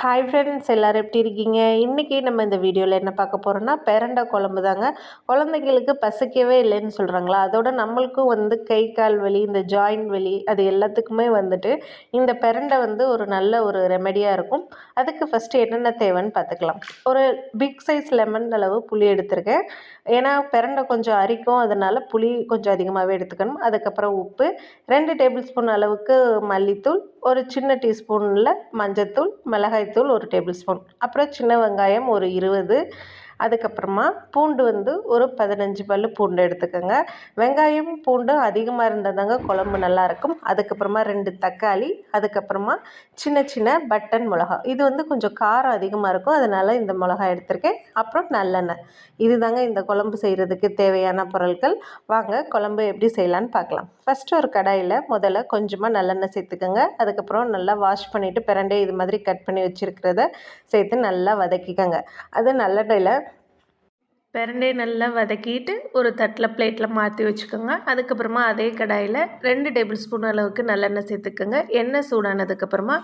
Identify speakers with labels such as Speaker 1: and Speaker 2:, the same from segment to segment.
Speaker 1: Hi friends, எல்லோரும் எப்படி இருக்கீங்க? இன்றைக்கி நம்ம இந்த வீடியோவில் என்ன பார்க்க போகிறோன்னா பிரண்டை குழம்பு தாங்க. குழந்தைங்களுக்கு பசிக்கவே இல்லைன்னு சொல்கிறாங்களா, அதோட நம்மளுக்கும் கை கால் வலி, இந்த ஜாயிண்ட் வலி, அது எல்லாத்துக்குமே இந்த பிரண்டை ஒரு நல்ல ஒரு ரெமெடியாக இருக்கும். அதுக்கு ஃபஸ்ட்டு என்னென்ன தேவைன்னு பார்த்துக்கலாம். ஒரு பிக் சைஸ் லெமன் அளவு புளி எடுத்திருக்கேன். ஏன்னா பிரண்டை கொஞ்சம் அரிக்கும், அதனால் புளி கொஞ்சம் அதிகமாகவே எடுத்துக்கணும். அதுக்கப்புறம் உப்பு, 2 டேபிள் ஸ்பூன் அளவுக்கு மல்லித்தூள், ஒரு சின்ன டீஸ்பூனில் மஞ்சத்தூள், மிளகாய்த்தூள் 1 டேபிள் ஸ்பூன், அப்புறம் சின்ன வெங்காயம் ஒரு 20, அதுக்கப்புறமா பூண்டு ஒரு 15 பல் பூண்டு எடுத்துக்கோங்க. வெங்காயம் பூண்டு அதிகமாக இருந்தால் தாங்க குழம்பு நல்லாயிருக்கும். அதுக்கப்புறமா 2 தக்காளி, அதுக்கப்புறமா சின்ன சின்ன பட்டன் மிளகா. இது கொஞ்சம் காரம் அதிகமாக இருக்கும், அதனால் இந்த மிளகா எடுத்திருக்கேன். அப்புறம் நல்லெண்ணெய். இது தாங்க இந்த குழம்பு செய்கிறதுக்கு தேவையான பொருட்கள். வாங்க குழம்பு எப்படி செய்யலான்னு பார்க்கலாம். ஃபஸ்ட்டு ஒரு கடாயில் முதல்ல கொஞ்சமாக நல்லெண்ணெய் சேர்த்துக்கோங்க. அதுக்கப்புறம் நல்லா வாஷ் பண்ணிவிட்டு பிரண்டை இது மாதிரி கட் பண்ணி வச்சுருக்கிறத சேர்த்து நல்லா வதக்கிக்கோங்க. அது நல்லெண்ணெயில் பிரண்டையை நல்லா வதக்கிட்டு ஒரு தட்டில் பிளேட்டில் மாற்றி வச்சுக்கோங்க. அதுக்கப்புறமா அதே கடாயில் 2 டேபிள் ஸ்பூன் அளவுக்கு நல்லெண்ணெய் சேர்த்துக்கோங்க. எண்ணெய் சூடானதுக்கப்புறமா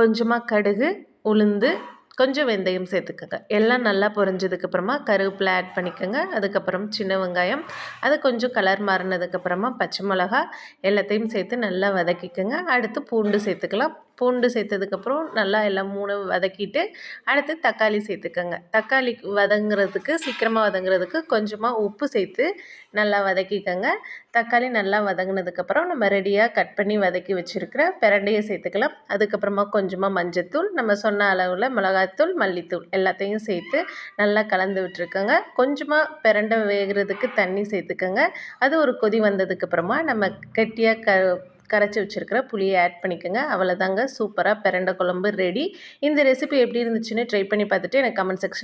Speaker 1: கொஞ்சமாக கடுகு, உளுந்து, கொஞ்சம் வெந்தயம் சேர்த்துக்கோங்க. எல்லாம் நல்லா பொரிஞ்சதுக்கப்புறமா கருவேப்பிலை ஆட் பண்ணிக்கோங்க. அதுக்கப்புறம் சின்ன வெங்காயம், அது கொஞ்சம் கலர் மாறினதுக்கப்புறமா பச்சை மிளகா எல்லாத்தையும் சேர்த்து நல்லா வதக்கிக்கோங்க. அடுத்து பூண்டு சேர்த்துக்கலாம். பூண்டு சேர்த்ததுக்கப்புறம் நல்லா எல்லாம் 3 வதக்கிட்டு அடுத்து தக்காளி சேர்த்துக்கோங்க. தக்காளி சீக்கிரமாக வதங்குறதுக்கு கொஞ்சமாக உப்பு சேர்த்து நல்லா வதக்கிக்கோங்க. தக்காளி நல்லா வதங்கினதுக்கப்புறம் நம்ம ரெடியாக கட் பண்ணி வதக்கி வச்சுருக்கிற பிரண்டையை சேர்த்துக்கலாம். அதுக்கப்புறமா கொஞ்சமாக மஞ்சத்தூள், நம்ம சொன்ன அளவில் மிளகாய்த்தூள், மல்லித்தூள் எல்லாத்தையும் சேர்த்து நல்லா கலந்து விட்டுருக்கோங்க. கொஞ்சமாக பிரண்டை வேகிறதுக்கு தண்ணி சேர்த்துக்கோங்க. அது ஒரு கொதி வந்ததுக்கப்புறமா நம்ம கெட்டியாக கரைச்சி வச்சுருக்கிற புளியை ஆட் பண்ணிக்கோங்க. அவ்வளோதாங்க, சூப்பராக பிரண்டை குழம்பு ரெடி. இந்த ரெசிபி எப்படி இருந்துச்சுன்னு ட்ரை பண்ணி பார்த்துட்டு எனக்கு கமெண்ட் செக்ஷன்